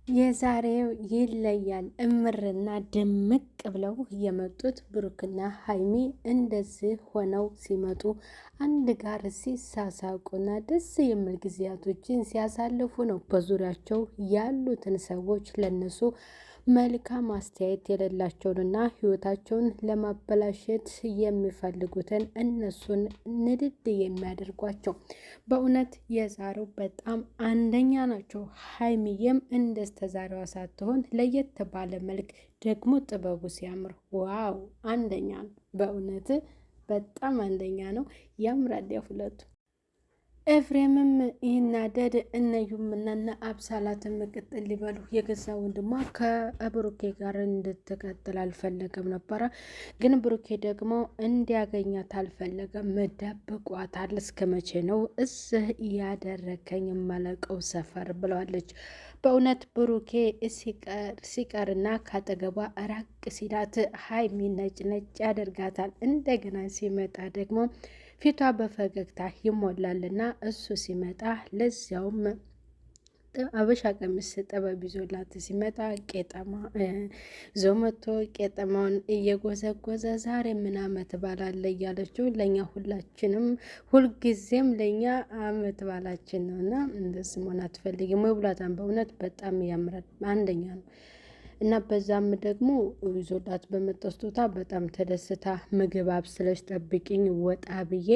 የዛሬው ይለያል። እምርና ድምቅ ብለው የመጡት ብሩክና ሀይሚ እንደዚህ ሆነው ሲመጡ አንድ ጋር ሲሳሳቁና ደስ የሚል ጊዜያቶችን ሲያሳልፉ ነው። በዙሪያቸው ያሉትን ሰዎች ለነሱ መልካም አስተያየት የሌላቸውንና ህይወታቸውን ለማበላሸት የሚፈልጉትን እነሱን ንድድ የሚያደርጓቸው በእውነት የዛሬው በጣም አንደኛ ናቸው። ሀይሚዬም እንደስተዛሬዋ ሳትሆን ለየት ባለ መልክ ደግሞ ጥበቡ ሲያምር ዋው አንደኛ ነው። በእውነት በጣም አንደኛ ነው። ያምራል ሁለቱ። ኤፍሬምም ይናደድ እነዩም እና አብሳላትን ምቅጥል ሊበሉ የገዛ ወንድሟ ከብሩኬ ጋር እንድትቀጥል አልፈለገም ነበረ። ግን ብሩኬ ደግሞ እንዲያገኛት አልፈለገም። ደብቋታል። እስከ መቼ ነው እዚህ ያደረከኝ መለቀው ሰፈር ብለዋለች። በእውነት ብሩኬ ሲቀርና ካጠገቧ ራቅ ሲላት ሀይሚ ነጭ ነጭ ያደርጋታል። እንደገና ሲመጣ ደግሞ ፊቷ በፈገግታ ይሞላልና እሱ ሲመጣ ለዚያውም አበሻ ቀሚስ ጥበብ ይዞላት ሲመጣ ቄጠማ ይዞ መጥቶ ቄጠማውን እየጎዘጎዘ ዛሬ ምን አመት ባላለ እያለችው ለእኛ ሁላችንም ሁልጊዜም ለእኛ አመት ባላችን ነው እና እንደዚህ መሆን አትፈልጊም ወይ ብሏታን። በእውነት በጣም ያምራል። አንደኛ ነው እና በዛም ደግሞ ይዞላት በመጣው ስጦታ በጣም ተደስታ ምግብ አብስለሽ ጠብቂኝ ወጣ ብዬ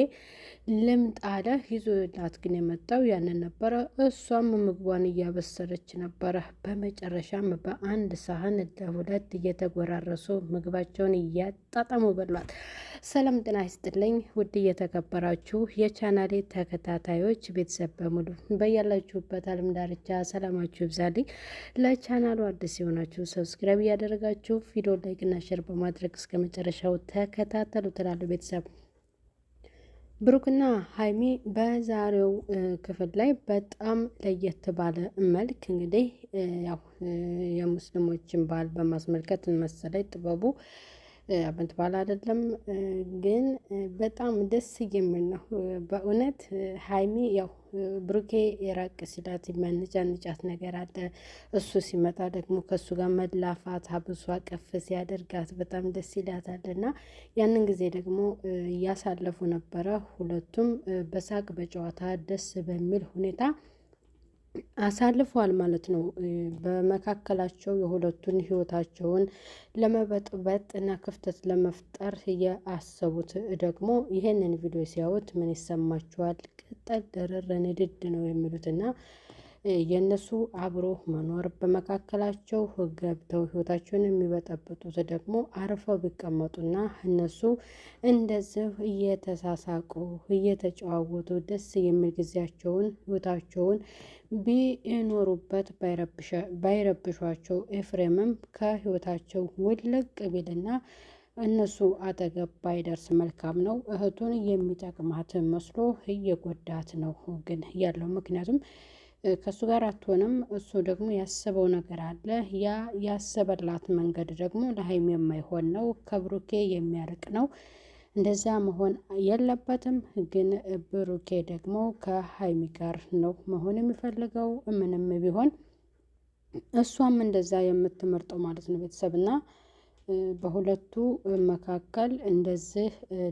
ልምጣ አለ። ይዞላት ግን የመጣው ያንን ነበረ። እሷም ምግቧን እያበሰለች ነበረ። በመጨረሻም በአንድ ሳህን ለሁለት እየተጎራረሱ ምግባቸውን እያጣጣሙ በሏት። ሰላም ጤና ይስጥልኝ ውድ እየተከበራችሁ የቻናሌ ተከታታዮች ቤተሰብ በሙሉ በያላችሁበት ዓለም ዳርቻ ሰላማችሁ ይብዛልኝ። ለቻናሉ አዲስ የሆናችሁ ሰብስክራይብ እያደረጋችሁ ቪዲዮ ላይክ እና ሼር በማድረግ እስከ መጨረሻው ተከታተሉ ትላለሁ። ቤተሰብ ብሩክና ሀይሚ በዛሬው ክፍል ላይ በጣም ለየት ባለ መልክ እንግዲህ ያው የሙስሊሞችን በዓል በማስመልከት መሰለኝ ጥበቡ አመት በዓል አይደለም ግን በጣም ደስ የሚል ነው። በእውነት ሀይሚ ያው ብሩኬ የራቅ ሲላት የሚያንጫንጫት ነገር አለ። እሱ ሲመጣ ደግሞ ከእሱ ጋር መላፋት አብሷ ቀፍ ሲያደርጋት በጣም ደስ ይላታል እና ያንን ጊዜ ደግሞ እያሳለፉ ነበረ። ሁለቱም በሳቅ በጨዋታ ደስ በሚል ሁኔታ አሳልፈዋል ማለት ነው። በመካከላቸው የሁለቱን ህይወታቸውን ለመበጥበጥ እና ክፍተት ለመፍጠር የአሰቡት ደግሞ ይሄንን ቪዲዮ ሲያዩት ምን ይሰማቸዋል? ቅጠል ድርር ንድድ ነው የሚሉትና የእነሱ አብሮ መኖር በመካከላቸው ገብተው ህይወታቸውን የሚበጠብጡት ደግሞ አርፈው ቢቀመጡና እነሱ እንደዚህ እየተሳሳቁ እየተጨዋወቱ ደስ የሚል ጊዜያቸውን ህይወታቸውን ቢኖሩበት ባይረብሿቸው ኤፍሬምም ከህይወታቸው ውልቅ ቢልና እነሱ አጠገብ ባይደርስ መልካም ነው። እህቱን የሚጠቅማት መስሎ እየጎዳት ነው ግን ያለው ምክንያቱም ከእሱ ጋር አትሆንም። እሱ ደግሞ ያሰበው ነገር አለ። ያ ያሰበላት መንገድ ደግሞ ለሀይሚ የማይሆን ነው፣ ከብሩኬ የሚያርቅ ነው። እንደዛ መሆን የለበትም። ግን ብሩኬ ደግሞ ከሀይሚ ጋር ነው መሆን የሚፈልገው ምንም ቢሆን እሷም እንደዛ የምትመርጠው ማለት ነው። ቤተሰብና በሁለቱ መካከል እንደዚህ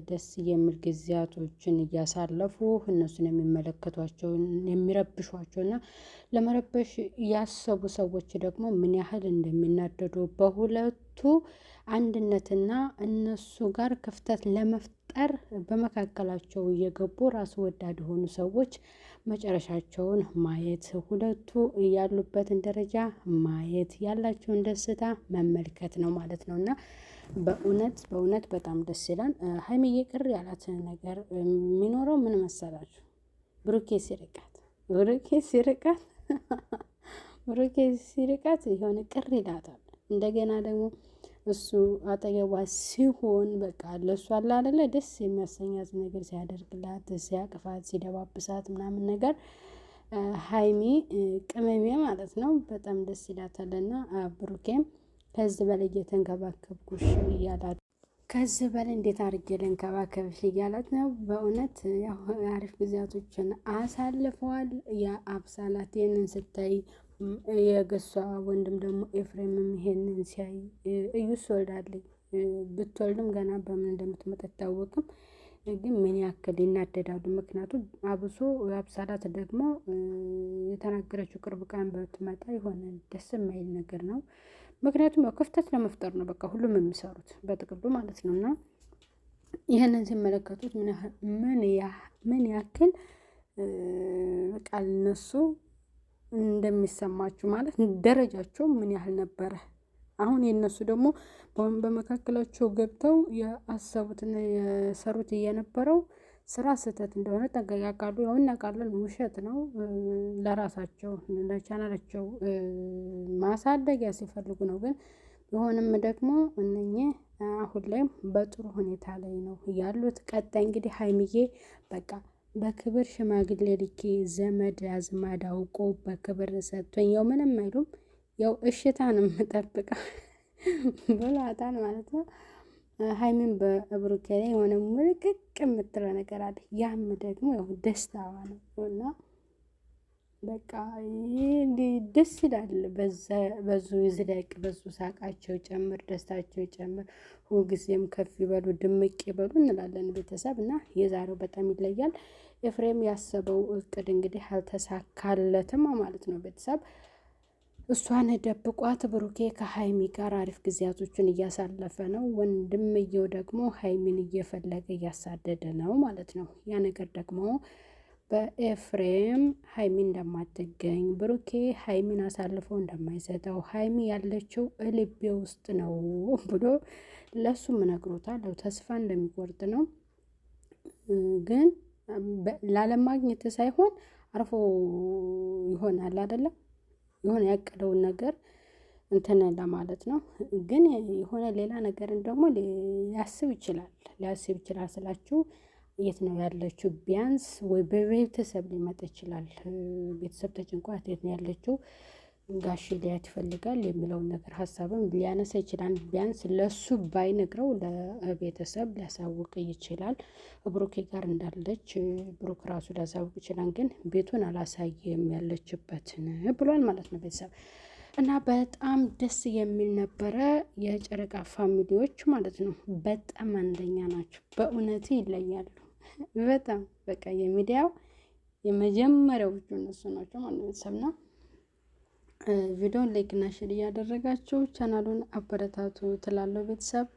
ደስ የሚል ጊዜያቶችን እያሳለፉ እነሱን የሚመለከቷቸውን የሚረብሿቸውና ለመረበሽ ያሰቡ ሰዎች ደግሞ ምን ያህል እንደሚናደዱ በሁለቱ አንድነትና እነሱ ጋር ክፍተት ለመፍጠር በመካከላቸው እየገቡ ራስ ወዳድ የሆኑ ሰዎች መጨረሻቸውን ማየት፣ ሁለቱ ያሉበትን ደረጃ ማየት፣ ያላቸውን ደስታ መመልከት ነው ማለት ነው እና በእውነት በጣም ደስ ይላል። ሀይሚዬ ቅር ያላት ነገር የሚኖረው ምን መሰላችሁ? ብሩኬ ሲርቃት የሆነ ቅር ይላታል። እንደገና ደግሞ እሱ አጠገቧ ሲሆን በቃ ለእሱ አለ አይደለ ደስ የሚያሰኛት ነገር ሲያደርግላት፣ ሲያቅፋት፣ ሲደባብሳት ምናምን ነገር ሀይሚ ቅመሜ ማለት ነው በጣም ደስ ይላታልና ብሩኬም ከዚህ በላይ እየተንከባከብኩሽ እያላት ከዚህ በላይ እንዴት አድርጌ ልንከባከብሽ እያላት ነው። በእውነት ያው አሪፍ ጊዜያቶችን አሳልፈዋል። የአብሳላት ይህንን ስታይ የገሷ ወንድም ደግሞ ኤፍሬምም ይሄንን ሲያይ እዩስ ወልዳለኝ ብትወልድም ገና በምን እንደምትመጣ አይታወቅም። ግን ምን ያክል ይናደዳሉ። ምክንያቱም አብሶ አብሳላት ደግሞ የተናገረችው ቅርብ ቀን ብትመጣ የሆነ ደስ የማይል ነገር ነው። ምክንያቱም ያው ክፍተት ለመፍጠር ነው በቃ ሁሉም የሚሰሩት በጥቅሉ ማለት ነው። እና ይህንን ሲመለከቱት ምን ያክል በቃ እነሱ እንደሚሰማችሁ ማለት ደረጃቸው ምን ያህል ነበረ። አሁን የነሱ ደግሞ በመካከላቸው ገብተው ያሰቡትና የሰሩት የነበረው ስራ ስህተት እንደሆነ ጠንቅቀው ያውቃሉ። ያው እናውቃለን ውሸት ነው። ለራሳቸው ለቻናላቸው ማሳደጊያ ሲፈልጉ ነው። ግን ቢሆንም ደግሞ እነኚህ አሁን ላይም በጥሩ ሁኔታ ላይ ነው ያሉት። ቀጣይ እንግዲህ ሀይሚዬ በቃ በክብር ሽማግሌ ልኬ ዘመድ አዝማድ አውቆ በክብር ሰጥቶኝ ያው ምንም አይሉም። ያው እሽታን የምጠብቀው ብሏታል ማለት ነው። ሀይሚን በብሩኬ ላይ የሆነ ምልቅቅ የምትለው ነገር አለ። ያም ደግሞ ያው ደስታዋ ነው እና በቃ ደስ ይላል። በዙ ይዝለቅ፣ በዙ ሳቃቸው ጨምር፣ ደስታቸው ጨምር፣ ሁልጊዜም ከፍ ይበሉ፣ ድምቅ ይበሉ እንላለን ቤተሰብ እና የዛሬው በጣም ይለያል። ኤፍሬም ያሰበው እቅድ እንግዲህ አልተሳካለትም ማለት ነው ቤተሰብ። እሷን ደብቋት ብሩኬ ከሀይሚ ጋር አሪፍ ጊዜያቶችን እያሳለፈ ነው። ወንድምየው ደግሞ ሀይሚን እየፈለገ እያሳደደ ነው ማለት ነው። ያ ነገር ደግሞ በኤፍሬም ሀይሚ እንደማትገኝ ብሩኬ ሀይሚን አሳልፎ እንደማይሰጠው ሀይሚ ያለችው ልቤ ውስጥ ነው ብሎ ለሱም ነግሮታል። ተስፋ እንደሚቆርጥ ነው። ግን ላለማግኘት ሳይሆን አርፎ ይሆናል አይደለም የሆነ ያቀደውን ነገር እንትን ለማለት ነው። ግን የሆነ ሌላ ነገርን ደግሞ ሊያስብ ይችላል ስላችሁ የት ነው ያለችው? ቢያንስ ወይ በቤተሰብ ሊመጣ ይችላል። ቤተሰብ ተጨንቋት የት ነው ያለችው ጋሽ ሊያት ይፈልጋል የሚለውን ነገር ሀሳብም ሊያነሳ ይችላል። ቢያንስ ለሱ ባይነግረው ለቤተሰብ ሊያሳውቅ ይችላል። ብሩኬ ጋር እንዳለች ብሩክ ራሱ ሊያሳውቅ ይችላል። ግን ቤቱን አላሳየም ያለችበትን ብሏል ማለት ነው ቤተሰብ እና በጣም ደስ የሚል ነበረ። የጨረቃ ፋሚሊዎች ማለት ነው በጣም አንደኛ ናቸው። በእውነቱ ይለያሉ በጣም በቃ የሚዲያው የመጀመሪያዎቹ እነሱ ናቸው ማለት ነው ቤተሰብና ቪዲዮን ላይክ እና ሼር እያደረጋችሁ ቻናሉን አበረታቱ ትላለሁ ቤተሰብ።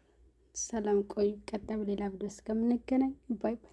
ሰላም ቆዩ። ቀጣይ በሌላ ቪዲዮ እስከምንገናኝ ባይ ባይ።